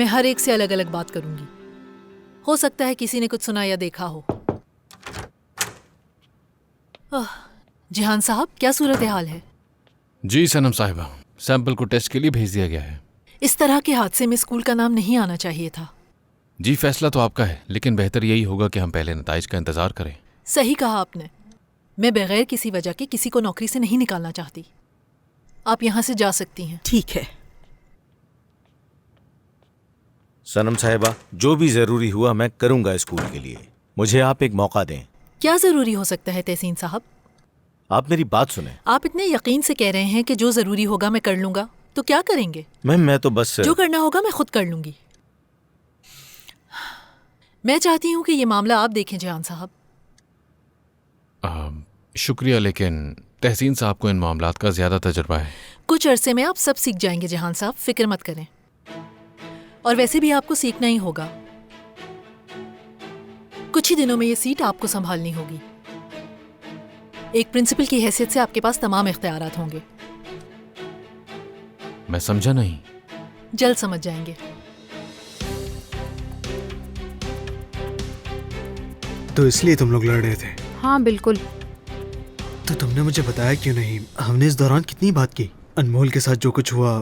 मैं हर एक से अलग अलग बात करूंगी। हो सकता है किसी ने कुछ सुना या देखा हो। जिहान साहब, क्या सूरत हाल है? जी सनम साहिबा, सैंपल को टेस्ट के लिए भेज दिया गया है। इस तरह के हादसे में स्कूल का नाम नहीं आना चाहिए था। जी फैसला तो आपका है, लेकिन बेहतर यही होगा कि हम पहले नताइज का इंतजार करें। सही कहा आपने। मैं बगैर किसी वजह के किसी को नौकरी से नहीं निकालना चाहती। आप यहाँ से जा सकती हैं। ठीक है सनम साहिबा, जो भी जरूरी हुआ मैं करूंगा स्कूल के लिए। मुझे आप एक मौका दें। क्या जरूरी हो सकता है तहसीन साहब? आप मेरी बात सुने। आप इतने यकीन से कह रहे हैं कि जो जरूरी होगा मैं कर लूंगा, तो क्या करेंगे? मैं तो बस जो करना होगा मैं खुद कर लूंगी। मैं चाहती हूँ कि ये मामला आप देखें जिहान साहब। शुक्रिया, लेकिन तहसीन साहब को इन मामलात का ज्यादा तजुर्बा है। कुछ अरसे में आप सब सीख जाएंगे जिहान साहब, फिक्र मत करें। और वैसे भी आपको सीखना ही होगा। कुछ ही दिनों में ये सीट आपको संभालनी होगी। एक प्रिंसिपल की हैसियत से आपके पास तमाम इख्तियारात होंगे। मैं समझा नहीं। जल्द समझ जाएंगे। तो इसलिए तुम लोग लड़ रहे थे? हाँ बिल्कुल। तो तुमने मुझे बताया क्यों नहीं? हमने इस दौरान कितनी बात की। अनमोल के साथ जो कुछ हुआ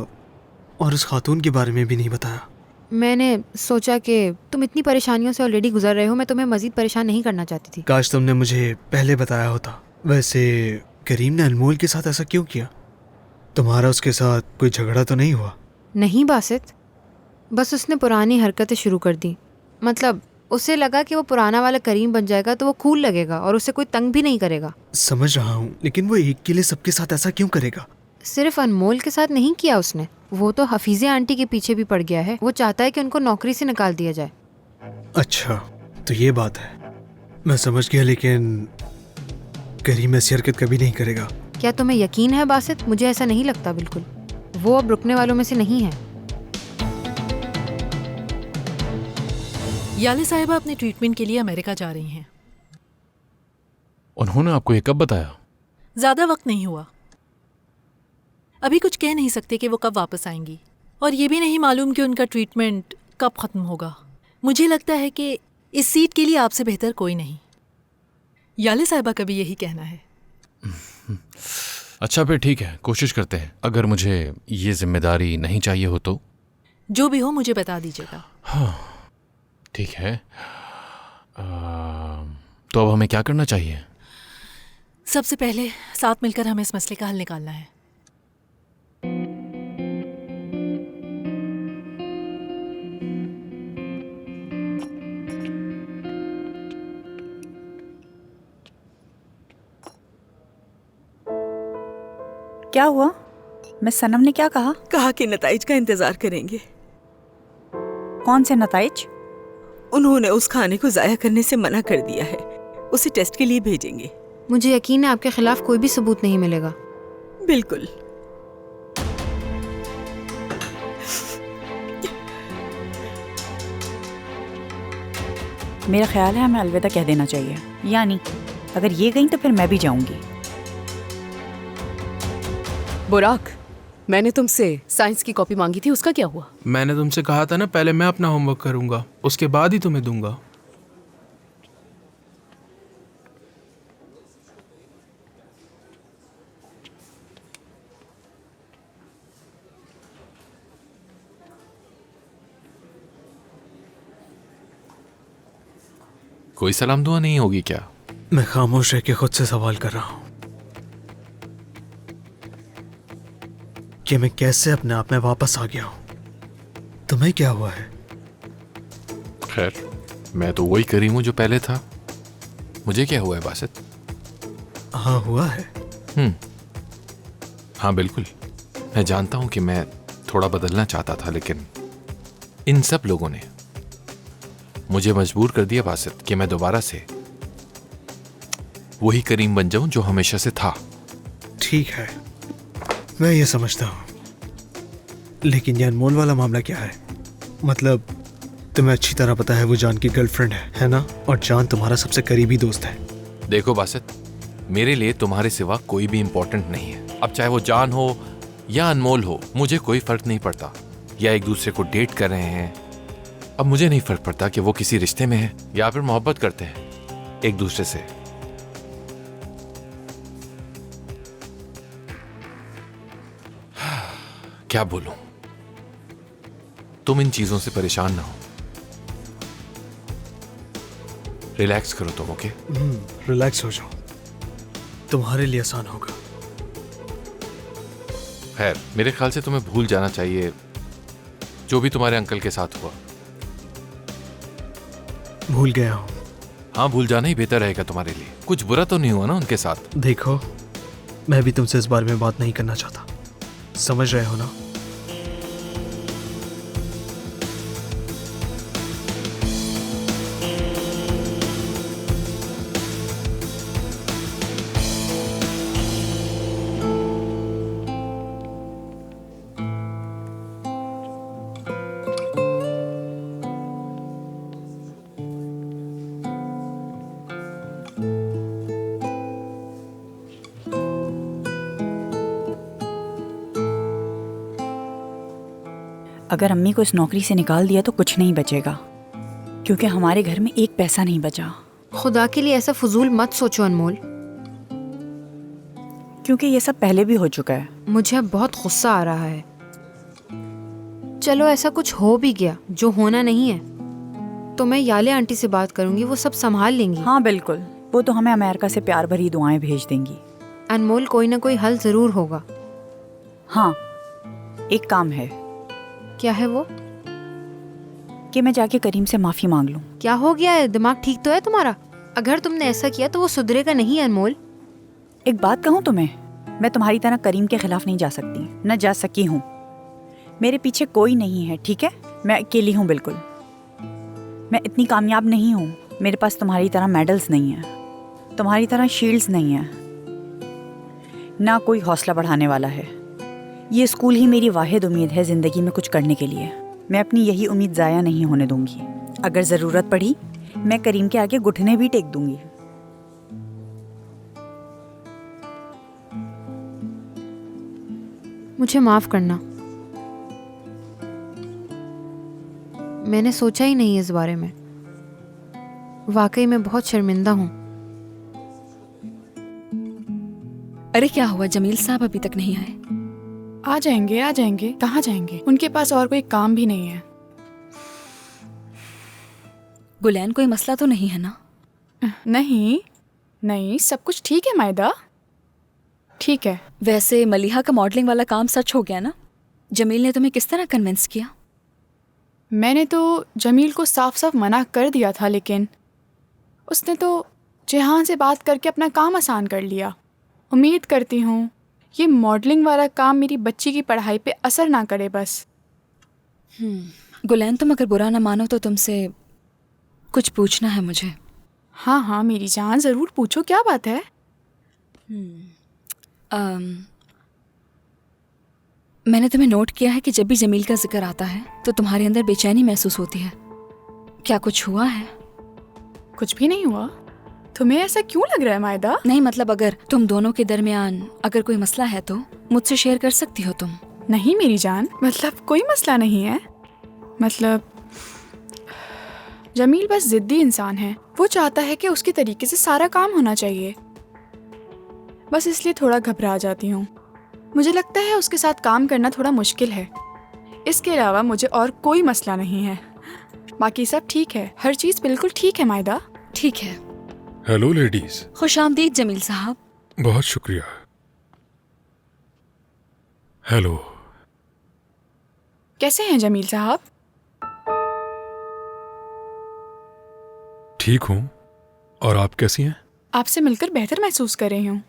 और उस खातून के बारे में भी नहीं बताया। मैंने सोचा कि तुम इतनी परेशानियों से ऑलरेडी गुजर रहे हो, मैं तुम्हें मजीद परेशान नहीं करना चाहती थी। काश तुमने मुझे पहले बताया होता। वैसे करीम ने अनमोल के साथ ऐसा क्यों किया? तुम्हारा उसके साथ कोई झगड़ा तो नहीं हुआ? नहीं बासित, बस उसने पुरानी हरकतें शुरू कर दी। मतलब उसे लगा कि वो पुराना वाला करीम बन जाएगा तो वो कूल लगेगा और उसे कोई तंग भी नहीं करेगा। समझ रहा हूँ, लेकिन वो एक के लिए सबके साथ ऐसा क्यों करेगा? सिर्फ अनमोल के साथ नहीं किया उसने, वो तो हफीज़े आंटी के पीछे भी पड़ गया है। वो चाहता है कि उनको नौकरी से निकाल दिया जाए। अच्छा, तो ये बात है। मैं समझ गया, लेकिन करीम ऐसी हरकत कभी नहीं करेगा। क्या तुम्हें यकीन है बासित? मुझे ऐसा नहीं लगता बिल्कुल। वो अब रुकने वालों में से नहीं है। याले साहिबा अपने ट्रीटमेंट के लिए अमेरिका जा रही हैं। उन्होंने आपको ये कब बताया? ज्यादा वक्त नहीं हुआ। अभी कुछ कह नहीं सकते कि वो कब वापस आएंगी, और ये भी नहीं मालूम कि उनका ट्रीटमेंट कब खत्म होगा। मुझे लगता है कि इस सीट के लिए आपसे बेहतर कोई नहीं। याले साहिबा का भी यही कहना है। अच्छा फिर ठीक है, कोशिश करते हैं। अगर मुझे ये जिम्मेदारी नहीं चाहिए हो तो? जो भी हो मुझे बता दीजिएगा। हाँ ठीक है। तो अब हमें क्या करना चाहिए? सबसे पहले साथ मिलकर हमें इस मसले का हल निकालना है। क्या हुआ? मिस सनम ने क्या कहा? कहा कि नताइज का इंतजार करेंगे। कौन से नताइज? उन्होंने उस खाने को जाया करने से मना कर दिया है। उसे टेस्ट के लिए भेजेंगे। मुझे यकीन है आपके खिलाफ कोई भी सबूत नहीं मिलेगा। बिल्कुल। मेरा ख्याल है हमें अलविदा कह देना चाहिए। यानी अगर ये गई तो फिर मैं भी जाऊंगी। बुराक, मैंने तुमसे साइंस की कॉपी मांगी थी, उसका क्या हुआ? मैंने तुमसे कहा था ना, पहले मैं अपना होमवर्क करूंगा, उसके बाद ही तुम्हें दूंगा। कोई सलाम दुआ नहीं होगी क्या? मैं खामोश रह के खुद से सवाल कर रहा हूँ कि मैं कैसे अपने आप में वापस आ गया हूँ। तुम्हें क्या हुआ है? खैर, मैं तो वही करीम हूँ जो पहले था। मुझे क्या हुआ है बासित? हाँ हुआ है। हाँ बिल्कुल, मैं जानता हूँ कि मैं थोड़ा बदलना चाहता था, लेकिन इन सब लोगों ने मुझे मजबूर कर दिया बासित कि मैं दोबारा से वही करीम बन जाऊं जो हमेशा से था। ठीक है, मैं ये समझता हूँ, लेकिन ये अनमोल वाला मामला क्या है? मतलब तुम्हें अच्छी तरह पता है वो जान की गर्लफ्रेंड है ना? और जान तुम्हारा सबसे करीबी दोस्त है। देखो बासित, मेरे लिए तुम्हारे सिवा कोई भी इंपॉर्टेंट नहीं है। अब चाहे वो जान हो या अनमोल हो, मुझे कोई फर्क नहीं पड़ता। या एक दूसरे को डेट कर रहे हैं अब मुझे नहीं फर्क पड़ता कि वो किसी रिश्ते में है या फिर मोहब्बत करते हैं एक दूसरे से। क्या बोलूं, तुम इन चीजों से परेशान ना हो, रिलैक्स करो तुम। ओके, रिलैक्स हो जाओ, तुम्हारे लिए आसान होगा। खैर, मेरे ख्याल से तुम्हें भूल जाना चाहिए जो भी तुम्हारे अंकल के साथ हुआ। भूल गया हूँ। हाँ, भूल जाना ही बेहतर रहेगा तुम्हारे लिए। कुछ बुरा तो नहीं हुआ ना उनके साथ? देखो, मैं भी तुमसे इस बारे में बात नहीं करना चाहता, समझ रहे हो ना? अगर अम्मी को इस नौकरी से निकाल दिया तो कुछ नहीं बचेगा, क्योंकि हमारे घर में एक पैसा नहीं बचा। खुदा के लिए ऐसा फजूल मत सोचो अनमोल, क्योंकि ये सब पहले भी हो चुका है। मुझे अब बहुत गुस्सा आ रहा है। चलो ऐसा कुछ हो भी गया जो होना नहीं है तो मैं याले आंटी से बात करूंगी, वो सब संभाल लेंगी। हाँ बिल्कुल, वो तो हमें अमेरिका से प्यार भरी दुआएं भेज देंगी। अनमोल, कोई ना कोई हल जरूर होगा। हाँ, एक काम है। क्या है वो? कि मैं जाके करीम से माफी मांग लूं। क्या हो गया है? दिमाग ठीक तो है तुम्हारा? अगर तुमने ऐसा किया तो वो सुधरेगा नहीं अनमोल। एक बात कहूँ तुम्हें, मैं तुम्हारी तरह करीम के खिलाफ नहीं जा सकती, न जा सकी हूँ। मेरे पीछे कोई नहीं है, ठीक है? मैं अकेली हूँ बिल्कुल। मैं इतनी कामयाब नहीं हूँ, मेरे पास तुम्हारी तरह मेडल्स नहीं है, तुम्हारी तरह शील्ड्स नहीं है, ना कोई हौसला बढ़ाने वाला है। ये स्कूल ही मेरी वाहिद उम्मीद है ज़िंदगी में कुछ करने के लिए। मैं अपनी यही उम्मीद ज़ाया नहीं होने दूंगी। अगर ज़रूरत पड़ी मैं करीम के आगे घुटने भी टेक दूंगी। मुझे माफ करना, मैंने सोचा ही नहीं इस बारे में। वाकई मैं बहुत शर्मिंदा हूँ। अरे क्या हुआ, जमील साहब अभी तक नहीं आए? आ जाएंगे, आ जाएंगे। कहाँ जाएंगे? उनके पास और कोई काम भी नहीं है। गुलैन, कोई मसला तो नहीं है ना? नहीं नहीं, सब कुछ ठीक है मायदा, ठीक है। वैसे मलिहा का मॉडलिंग वाला काम सच हो गया ना? जमील ने तुम्हें किस तरह कन्विंस किया? मैंने तो जमील को साफ साफ मना कर दिया था, लेकिन उसने तो जेहान से बात करके अपना काम आसान कर लिया। उम्मीद करती हूँ ये मॉडलिंग वाला काम मेरी बच्ची की पढ़ाई पे असर ना करे बस। गुलैन, तुम अगर बुरा ना मानो तो तुमसे कुछ पूछना है मुझे। हाँ हाँ मेरी जान, ज़रूर पूछो, क्या बात है? मैंने तुम्हें नोट किया है कि जब भी जमील का जिक्र आता है तो तुम्हारे अंदर बेचैनी महसूस होती है। क्या कुछ हुआ है? कुछ भी नहीं हुआ। तुम्हें ऐसा क्यों लग रहा है मायदा? नहीं, मतलब अगर तुम दोनों के दरमियान अगर कोई मसला है तो मुझसे शेयर कर सकती हो तुम। नहीं मेरी जान, मतलब कोई मसला नहीं है। मतलब जमील बस जिद्दी इंसान है, वो चाहता है कि उसके तरीके से सारा काम होना चाहिए, बस इसलिए थोड़ा घबरा जाती हूँ। मुझे लगता है उसके साथ काम करना थोड़ा मुश्किल है। इसके अलावा मुझे और कोई मसला नहीं है, बाकी सब ठीक है, हर चीज़ बिल्कुल ठीक है मायदा। ठीक है। Hello ladies. खुशामदीद जमील साहब। बहुत शुक्रिया। हेलो। कैसे हैं जमील साहब? ठीक हूँ, और आप कैसी हैं? आपसे मिलकर बेहतर महसूस कर रही हूँ।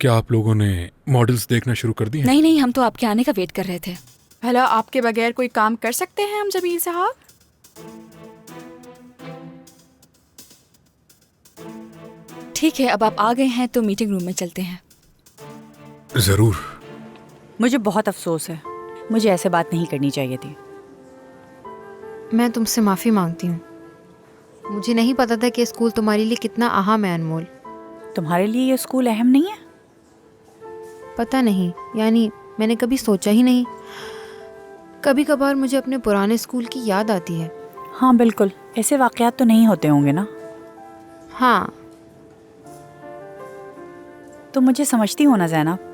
क्या आप लोगों ने मॉडल्स देखना शुरू कर दिए? नहीं नहीं, हम तो आपके आने का वेट कर रहे थे। भला आपके बगैर कोई काम कर सकते हैं हम जमील साहब? ठीक है, अब आप आ गए हैं तो मीटिंग रूम में चलते हैं। जरूर। मुझे बहुत अफसोस है, मुझे ऐसे बात नहीं करनी चाहिए थी। मैं तुमसे माफ़ी मांगती हूँ। मुझे नहीं पता था कि स्कूल तुम्हारे लिए कितना अहम है अनमोल। तुम्हारे लिए ये स्कूल अहम नहीं है? पता नहीं, यानी मैंने कभी सोचा ही नहीं। कभी कभार मुझे अपने पुराने स्कूल की याद आती है। हाँ बिल्कुल, ऐसे वाकयात तो नहीं होते होंगे ना। हाँ। तुम मुझे समझती हो ना ज़ैनब।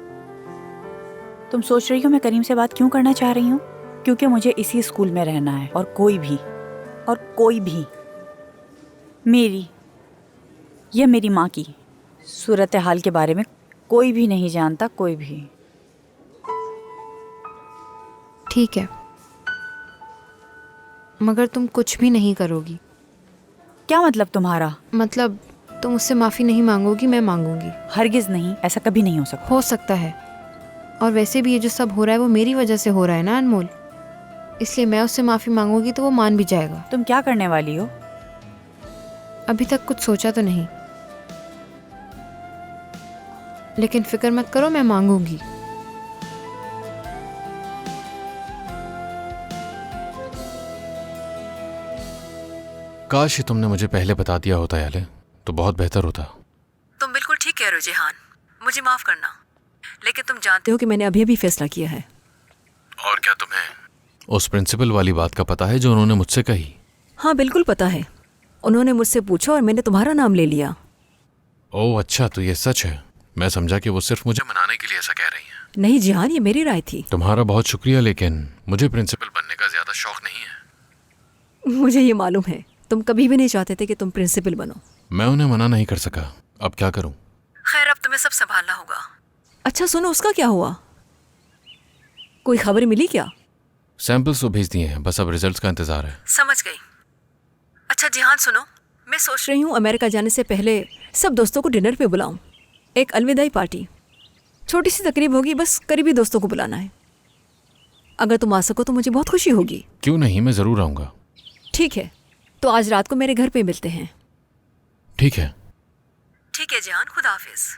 तुम सोच रही हो मैं करीम से बात क्यों करना चाह रही हूँ? क्योंकि मुझे इसी स्कूल में रहना है और कोई भी मेरी या मेरी माँ की सूरत हाल के बारे में कोई भी नहीं जानता, कोई भी। ठीक है, मगर तुम कुछ भी नहीं करोगी। क्या मतलब तुम्हारा? मतलब तुम उससे माफ़ी नहीं मांगोगी, मैं मांगूंगी। हरगिज़ नहीं, ऐसा कभी नहीं हो सकता। हो सकता है, और वैसे भी ये जो सब हो रहा है वो मेरी वजह से हो रहा है ना अनमोल, इसलिए मैं उससे माफ़ी मांगूंगी तो वो मान भी जाएगा। तुम क्या करने वाली हो? अभी तक कुछ सोचा तो नहीं, लेकिन फिक्र मत करो, मैं मांगूंगी। काश ही तुमने मुझे पहले बता दिया होता याले, तो बहुत बेहतर होता। तुम बिल्कुल ठीक कह रहे हो जिहान, मुझे माफ करना, लेकिन तुम जानते हो कि मैंने अभी फैसला किया है। और क्या तुम्हें उस प्रिंसिपल वाली बात का पता है जो उन्होंने मुझसे कही? हाँ बिल्कुल पता है, उन्होंने मुझसे पूछा और मैंने तुम्हारा नाम ले लिया। ओह अच्छा, तो ये सच है। मैं समझा कि वो सिर्फ मुझे मनाने के लिए ऐसा कह रही हैं। नहीं जिहान, ये मेरी राय थी। तुम्हारा बहुत शुक्रिया, लेकिन मुझे प्रिंसिपल बनने का ज्यादा शौक नहीं है। मुझे ये मालूम है, तुम कभी भी नहीं चाहते थे कि तुम प्रिंसिपल बनो। मैं उन्हें मना नहीं कर सका, अब क्या करूं? खैर, अब तुम्हें सब संभालना होगा। अच्छा सुनो, उसका क्या हुआ? कोई खबर मिली क्या? सैंपल्स तो भेज दिए हैं, बस अब रिजल्ट्स का इंतजार है। समझ गई। अच्छा जिहान सुनो, मैं सोच रही हूँ अमेरिका जाने से पहले सब दोस्तों को डिनर पे बुलाऊं। एक अलविदाई पार्टी, छोटी सी तकरीब होगी, बस करीबी दोस्तों को बुलाना है। अगर तुम आ सको तो मुझे बहुत खुशी होगी। क्यों नहीं, मैं जरूर आऊंगा। ठीक है, तो आज रात को मेरे घर पे मिलते हैं। ठीक है। ठीक है जान, खुदा हाफिज।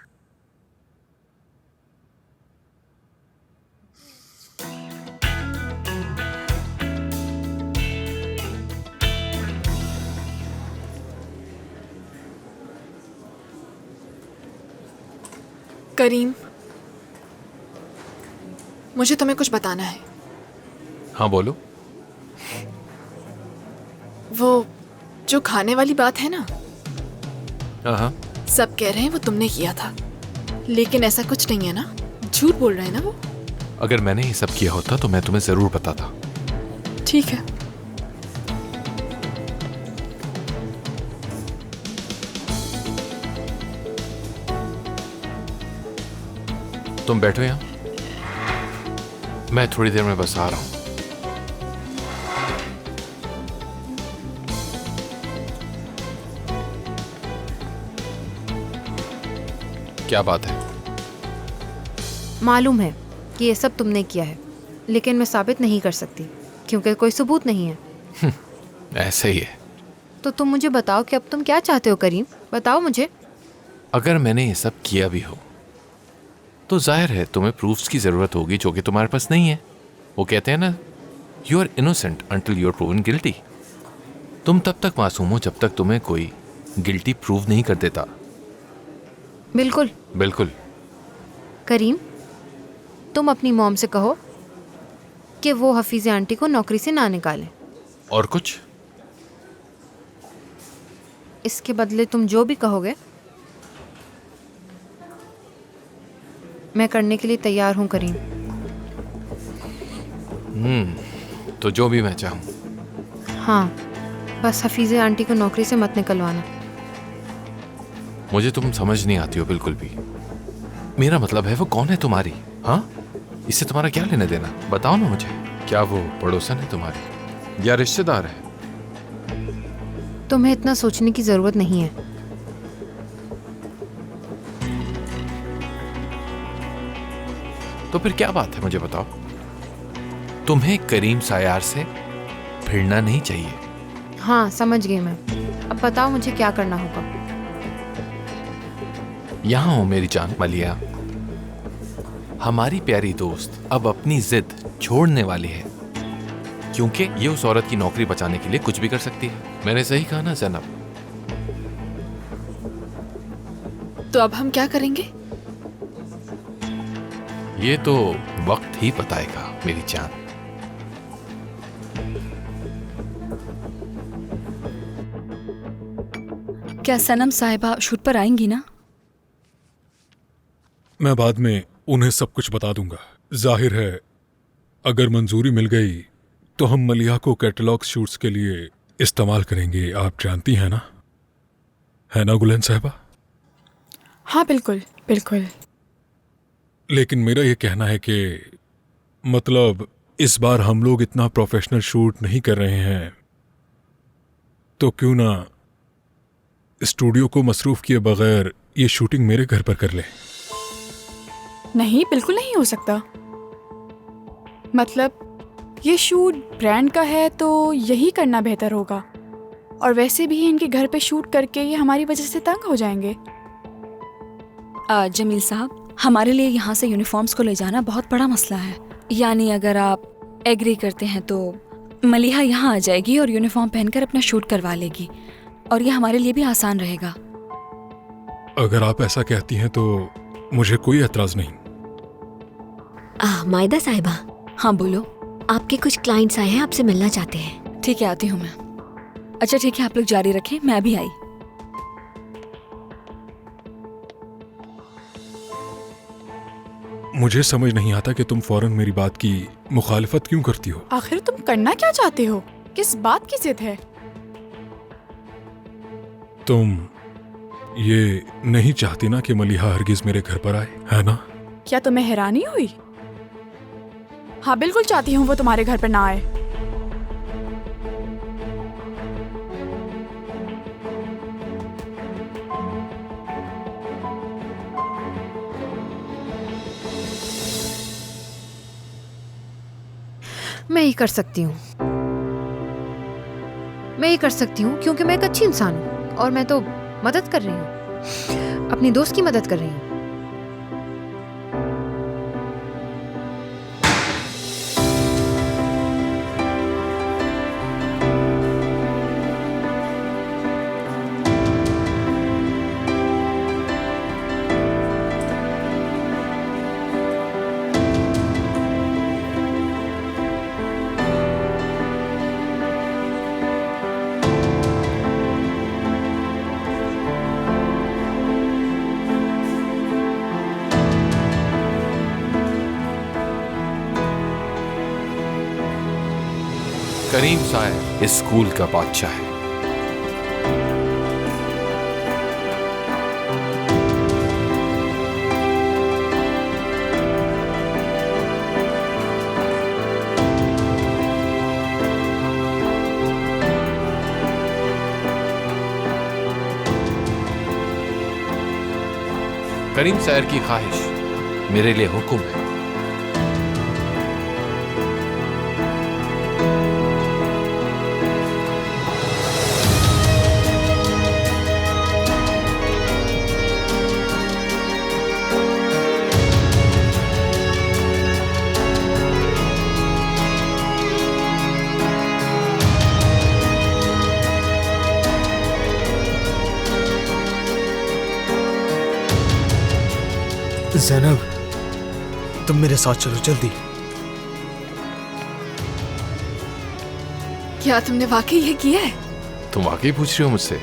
करीम, मुझे तुम्हें कुछ बताना है। हाँ बोलो। वो जो खाने वाली बात है ना, हाँ, सब कह रहे हैं वो तुमने किया था, लेकिन ऐसा कुछ नहीं है ना? झूठ बोल रहे हैं ना वो? अगर मैंने ये सब किया होता तो मैं तुम्हें जरूर बताता। ठीक है। तुम बैठो यहाँ, मैं थोड़ी देर में बस आ रहा हूँ। क्या बात है? मालूम है कि ये सब तुमने किया है, लेकिन मैं साबित नहीं कर सकती क्योंकि कोई सबूत नहीं है। ऐसे ही है। तो तुम मुझे बताओ कि अब तुम क्या चाहते हो करीम, बताओ मुझे। अगर मैंने ये सब किया भी हो तो जाहिर है तुम्हें प्रूफ्स की जरूरत होगी जो कि तुम्हारे पास नहीं है। वो कहते हैं ना, you are innocent until you are proven guilty. तुम तब तक मासूम हो जब तक तुम्हें कोई गिल्टी प्रूव नहीं कर देता। बिल्कुल बिल्कुल। करीम, तुम अपनी मॉम से कहो कि वो हफीज़ आंटी को नौकरी से ना निकालें। और कुछ? इसके बदले तुम जो भी कहोगे मैं करने के लिए तैयार हूँ करीम। तो जो भी मैं चाहूँ। हाँ, बस हफीज़ आंटी को नौकरी से मत निकलवाना। मुझे तुम समझ नहीं आती हो बिल्कुल भी। मेरा मतलब है वो कौन है तुम्हारी? हाँ, इससे तुम्हारा क्या लेना देना? बताओ ना मुझे। क्या वो पड़ोसन है तुम्हारी या रिश्तेदार है? तुम्हें इतना सोचने की जरूरत नहीं है। तो फिर क्या बात है, मुझे बताओ। तुम्हें करीम सायार से भिड़ना नहीं चाहिए। हाँ समझ गई मैं। अब बताओ मुझे क्या करना होगा। यहां हो मेरी जान मलिया। हमारी प्यारी दोस्त अब अपनी जिद छोड़ने वाली है, क्योंकि ये उस औरत की नौकरी बचाने के लिए कुछ भी कर सकती है। मैंने सही कहा ना ज़ैनब? तो अब हम क्या करेंगे? ये तो वक्त ही बताएगा मेरी जान। क्या सनम साहिबा शूट पर आएंगी ना? मैं बाद में उन्हें सब कुछ बता दूंगा। जाहिर है अगर मंजूरी मिल गई तो हम मलिहा को कैटलॉग शूट्स के लिए इस्तेमाल करेंगे, आप जानती हैं ना, है ना गुलन साहिबा? हाँ बिल्कुल बिल्कुल। लेकिन मेरा ये कहना है कि मतलब इस बार हम लोग इतना प्रोफेशनल शूट नहीं कर रहे हैं, तो क्यों ना स्टूडियो को मसरूफ किए बगैर ये शूटिंग मेरे घर पर कर ले। नहीं, बिल्कुल नहीं हो सकता। मतलब ये शूट ब्रांड का है तो यही करना बेहतर होगा, और वैसे भी इनके घर पे शूट करके ये हमारी वजह से तंग हो जाएंगे। जमील साहब, हमारे लिए यहाँ से यूनिफॉर्म्स को ले जाना बहुत बड़ा मसला है। यानी अगर आप एग्री करते हैं तो मलिहा यहाँ आ जाएगी और यूनिफॉर्म पहनकर अपना शूट करवा लेगी, और ये हमारे लिए भी आसान रहेगा। अगर आप ऐसा कहती हैं तो मुझे कोई एतराज नहीं। मायदा साहिबा। हाँ बोलो। आपके कुछ क्लाइंट्स आए हैं, आपसे मिलना चाहते हैं। ठीक है, आती हूँ मैं। अच्छा ठीक है, आप लोग जारी रखें, मैं अभी आई। मुझे समझ नहीं आता कि तुम फौरन मेरी बात की मुखालिफत क्यों करती हो। आखिर तुम करना क्या चाहते हो? किस बात की जिद है? तुम ये नहीं चाहती ना कि मलिहा हरगिज मेरे घर पर आए, है ना? क्या तुम्हें हैरानी हुई? हाँ बिल्कुल चाहती हूँ वो तुम्हारे घर पर ना आए। मैं ये कर सकती हूँ, मैं ये कर सकती हूँ क्योंकि मैं एक अच्छी इंसान हूँ और मैं तो मदद कर रही हूँ, अपनी दोस्त की मदद कर रही हूँ। करीम साहब इस स्कूल का बादशाह है। करीम साहब की ख्वाहिश मेरे लिए हुक्म है। ज़ैनब, तुम मेरे साथ चलो जल्दी। क्या तुमने वाकई ये किया है? तुम वाकई पूछ रही हो मुझसे?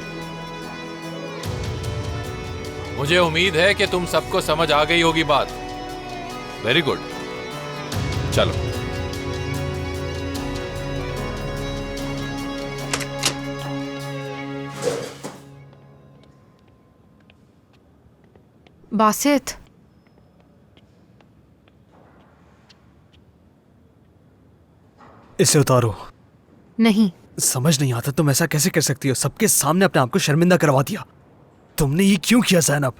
मुझे उम्मीद है कि तुम सबको समझ आ गई होगी बात। वेरी गुड, चलो। बासित, इसे उतारो। नहीं। समझ नहीं आता तुम ऐसा कैसे कर सकती हो? सबके सामने अपने आप को शर्मिंदा करवा दिया। तुमने ये क्यों किया ज़ैनब?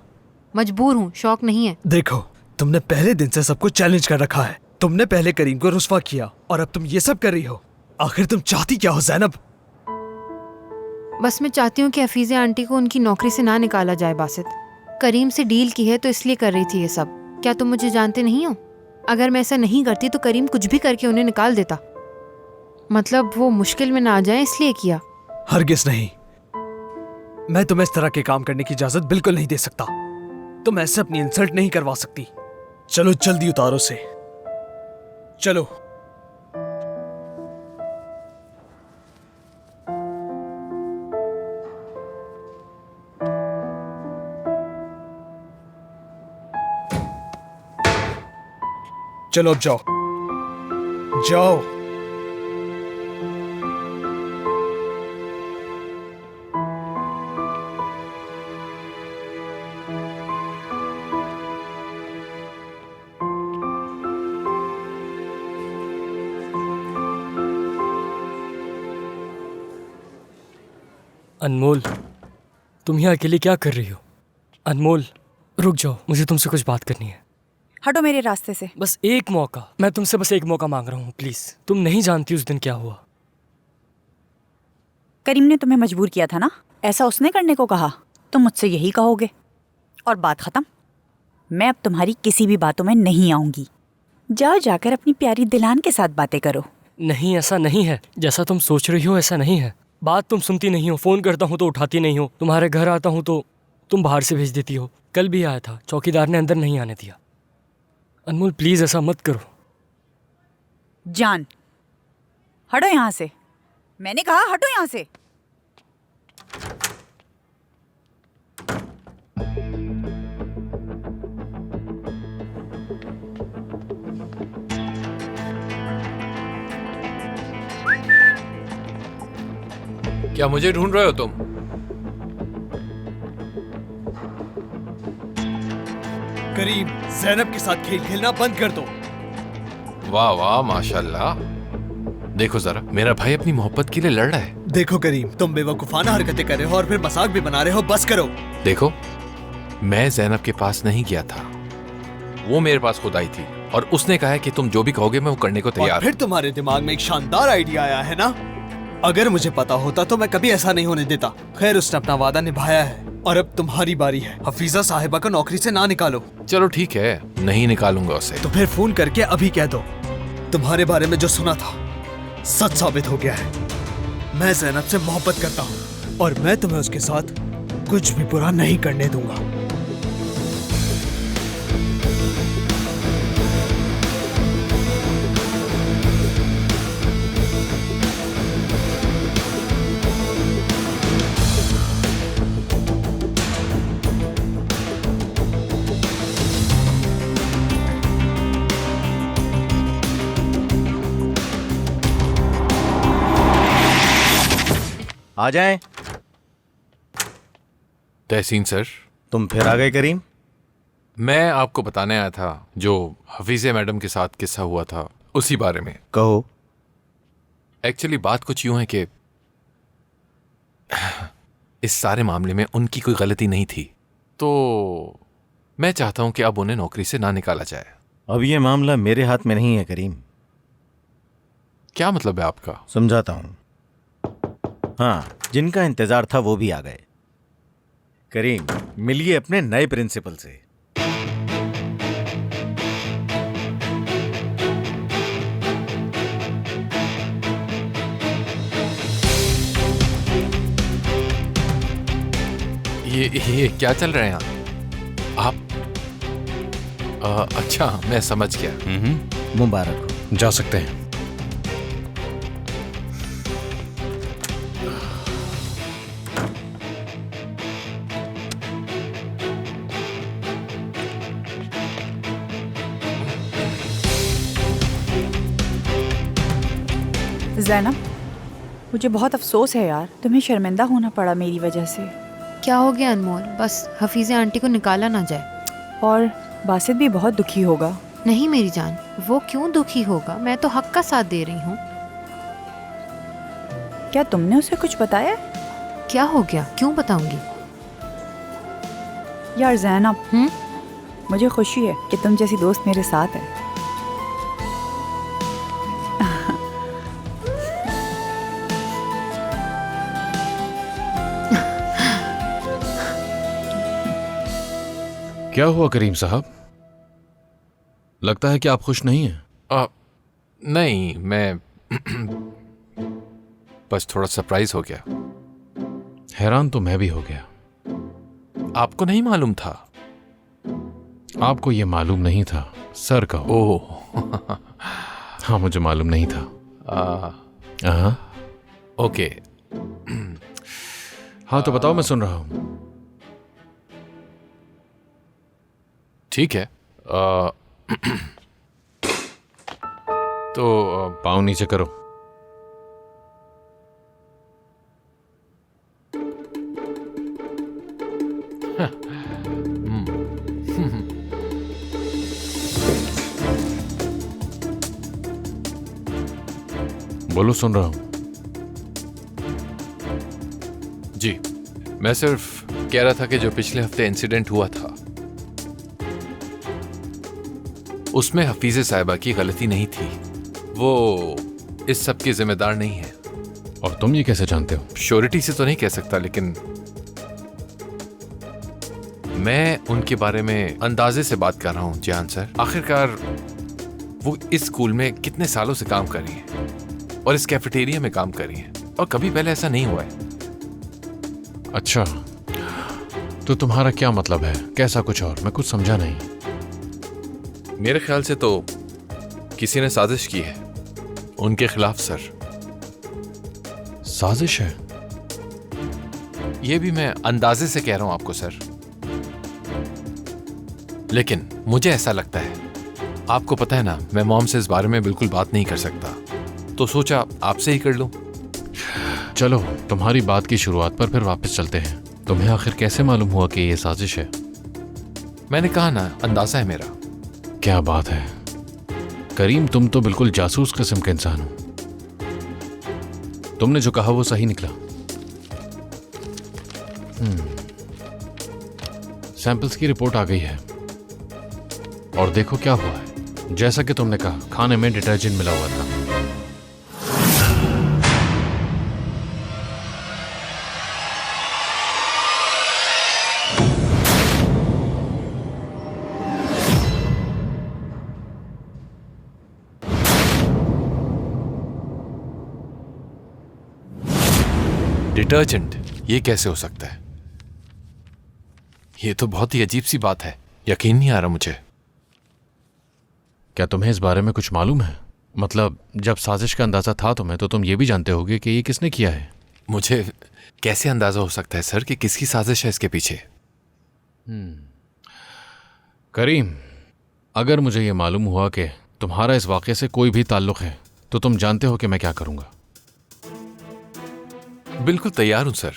मजबूर हूँ, शौक नहीं है। देखो, तुमने पहले दिन से सबको चैलेंज कर रखा है। तुमने पहले करीम को रुस्वा किया और अब तुम ये सब कर रही हो। आखिर तुम चाहती क्या हो ज़ैनब? बस मैं चाहती हूँ कि हफीज़े आंटी को उनकी नौकरी से ना निकाला जाए। बासित, करीम से डील की है तो इसलिए कर रही थी ये सब। क्या तुम मुझे जानते नहीं हो? अगर मैं ऐसा नहीं करती तो करीम कुछ भी करके उन्हें निकाल देता। मतलब वो मुश्किल में ना आ जाए इसलिए किया। हरगिज़ नहीं, मैं तुम्हें इस तरह के काम करने की इजाजत बिल्कुल नहीं दे सकता। तुम ऐसे अपनी इंसल्ट नहीं करवा सकती। चलो जल्दी उतारो से, चलो। चलो अब जाओ जाओ। अनमोल, तुम यहाँ अकेले क्या कर रही हो? अनमोल, रुक जाओ, मुझे तुमसे कुछ बात करनी है। हटो मेरे रास्ते से। बस एक मौका, मैं तुमसे बस एक मौका मांग रहा हूँ, प्लीज। तुम नहीं जानती उस दिन क्या हुआ। करीम ने तुम्हें मजबूर किया था ना, ऐसा उसने करने को कहा, तुम मुझसे यही कहोगे और बात खत्म। मैं अब तुम्हारी किसी भी बातों में नहीं आऊंगी। जाओ जाकर अपनी प्यारी दिलान के साथ बातें करो। नहीं, ऐसा नहीं है, जैसा तुम सोच रही हो ऐसा नहीं है। बात तुम सुनती नहीं हो, फोन करता हूँ तो उठाती नहीं हो, तुम्हारे घर आता हूँ तो तुम बाहर से भेज देती हो। कल भी आया था, चौकीदार ने अंदर नहीं आने दिया। अनमोल प्लीज ऐसा मत करो। जान, हटो यहाँ से, मैंने कहा हटो यहाँ से। क्या मुझे ढूंढ रहे हो तुम? करीम, ज़ैनब के साथ खेल खेलना बंद कर दो। वाह वाह, माशाल्लाह। देखो जरा, मेरा भाई अपनी मोहब्बत के लिए लड़ रहा है। देखो करीम, तुम बेवकूफाना हरकतें कर रहे हो और फिर मजाक भी बना रहे हो, बस करो। देखो, मैं ज़ैनब के पास नहीं गया था, वो मेरे पास खुद आई थी और उसने कहा है कि तुम जो भी कहोगे मैं वो करने को तैयार हूँ। फिर तुम्हारे दिमाग में एक शानदार आइडिया आया है ना? अगर मुझे पता होता तो मैं कभी ऐसा नहीं होने देता। खैर, उसने अपना वादा निभाया है और अब तुम्हारी बारी है। हफीजा साहिबा को नौकरी से ना निकालो। चलो ठीक है, नहीं निकालूंगा उसे। तो फिर फोन करके अभी कह दो, तुम्हारे बारे में जो सुना था सच साबित हो गया है। मैं ज़ैनब से मोहब्बत करता हूँ और मैं तुम्हें उसके साथ कुछ भी बुरा नहीं करने दूंगा। आ जाएं। तहसीन सर। तुम फिर आ गए करीम? मैं आपको बताने आया था जो हफीज़े मैडम के साथ किस्सा हुआ था, उसी बारे में। कहो। एक्चुअली बात कुछ यूं है कि इस सारे मामले में उनकी कोई गलती नहीं थी, तो मैं चाहता हूं कि अब उन्हें नौकरी से ना निकाला जाए। अब ये मामला मेरे हाथ में नहीं है करीम। क्या मतलब है आपका? समझाता हूं। हाँ, जिनका इंतजार था वो भी आ गए। करीम, मिलिए अपने नए प्रिंसिपल से। ये क्या चल रहा है यहाँ? आप अच्छा, मैं समझ गया। मुबारक हो, जा सकते हैं। ज़ैनब, मुझे बहुत अफसोस है यार, तुम्हें शर्मिंदा होना पड़ा मेरी वजह से। क्या हो गया अनमोल? बस हफीज़े आंटी को निकाला ना जाए। और बासित भी बहुत दुखी होगा। नहीं मेरी जान, वो क्यों दुखी होगा? मैं तो हक का साथ दे रही हूँ। क्या तुमने उसे कुछ बताया? क्या हो गया? क्यों बताऊंगी? यार ज़ैनब, मुझे खुशी है कि तुम जैसी दोस्त मेरे साथ है। क्या हुआ करीम साहब? लगता है कि आप खुश नहीं हैं। नहीं, मैं बस थोड़ा सरप्राइज हो गया। हैरान तो मैं भी हो गया। आपको नहीं मालूम था? आपको ये मालूम नहीं था, सर कहो। ओह हाँ, मुझे मालूम नहीं था। ओके। हाँ तो बताओ, मैं सुन रहा हूं। ठीक है। तो पाँव नीचे करो। बोलो, सुन रहा हूं। जी, मैं सिर्फ कह रहा था कि जो पिछले हफ्ते इंसिडेंट हुआ था उसमें हफीज़े साहिबा की गलती नहीं थी। वो इस सब की जिम्मेदार नहीं है। और तुम ये कैसे जानते हो? श्योरिटी से तो नहीं कह सकता, लेकिन मैं उनके बारे में अंदाजे से बात कर रहा हूं जियान सर। आखिरकार वो इस स्कूल में कितने सालों से काम कर रही हैं और इस कैफेटेरिया में काम कर रही हैं, और कभी पहले ऐसा नहीं हुआ है। अच्छा, तो तुम्हारा क्या मतलब है? कैसा कुछ और? मैं कुछ समझा नहीं। मेरे ख्याल से तो किसी ने साजिश की है उनके खिलाफ सर। साजिश है? ये भी मैं अंदाजे से कह रहा हूं आपको सर, लेकिन मुझे ऐसा लगता है, आपको पता है ना, मैं मॉम से इस बारे में बिल्कुल बात नहीं कर सकता, तो सोचा आपसे ही कर लूं। चलो, तुम्हारी बात की शुरुआत पर फिर वापस चलते हैं। तुम्हें आखिर कैसे मालूम हुआ कि ये साजिश है? मैंने कहा ना, अंदाजा है मेरा। क्या बात है करीम, तुम तो बिल्कुल जासूस किस्म के इंसान हो। तुमने जो कहा वो सही निकला। सैंपल्स की रिपोर्ट आ गई है और देखो क्या हुआ है। जैसा कि तुमने कहा, खाने में डिटर्जेंट मिला हुआ था। डिटर्जेंट? ये कैसे हो सकता है? ये तो बहुत ही अजीब सी बात है, यकीन नहीं आ रहा मुझे। क्या तुम्हें इस बारे में कुछ मालूम है? मतलब जब साजिश का अंदाजा था तुम्हें, तो तुम ये भी जानते होगे कि ये किसने किया है। मुझे कैसे अंदाजा हो सकता है सर कि किसकी साजिश है इसके पीछे? करीम, अगर मुझे ये मालूम हुआ कि तुम्हारा इस वाक़े से कोई भी ताल्लुक है, तो तुम जानते हो कि मैं क्या करूंगा। बिल्कुल तैयार हूं सर,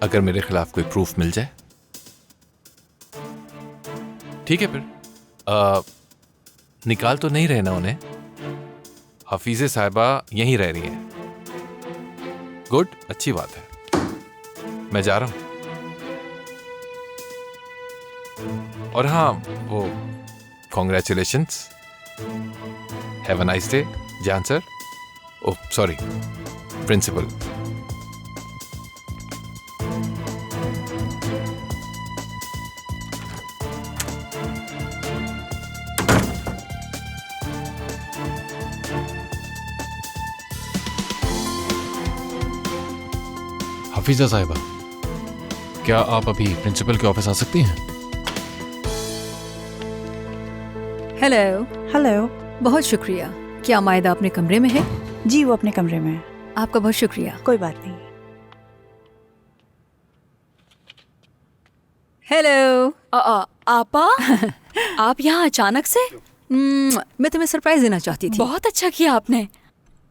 अगर मेरे खिलाफ कोई प्रूफ मिल जाए। ठीक है, फिर निकाल तो नहीं रहना उन्हें। हफीज़े साहिबा यहीं रह रही हैं। गुड, अच्छी बात है। मैं जा रहा हूं। और हाँ, वो congratulations, have a nice day जान sir. Oh sorry, principal. Hafiza साहिबा, क्या आप अभी प्रिंसिपल के ऑफिस आ सकती हैं? हेलो। हेलो। बहुत शुक्रिया। क्या मायदा अपने कमरे में है? जी, वो अपने कमरे में है। आपका बहुत शुक्रिया। कोई बात नहीं। हेलो। आपा आप यहाँ अचानक से? मैं तुम्हें सरप्राइज देना चाहती थी। बहुत अच्छा किया आपने,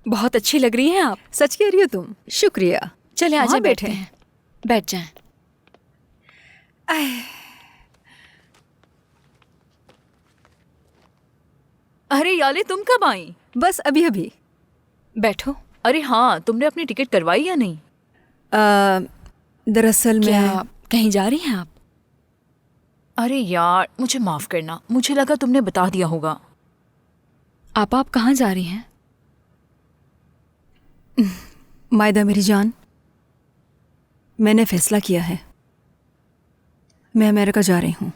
बहुत अच्छी लग रही हैं आप। सच कह रही हो तुम? शुक्रिया। चले आजा, बैठे हैं। बैठ जाएं। अरे याले, तुम कब आई? बस अभी अभी। बैठो। अरे हाँ, तुमने अपनी टिकट करवाई या नहीं? दरअसल मैं कहीं जा रही हैं आप? अरे यार, मुझे माफ करना, मुझे लगा तुमने बता दिया होगा। आप कहाँ जा रही हैं? मायदा मेरी जान, मैंने फैसला किया है, मैं अमेरिका जा रही हूँ।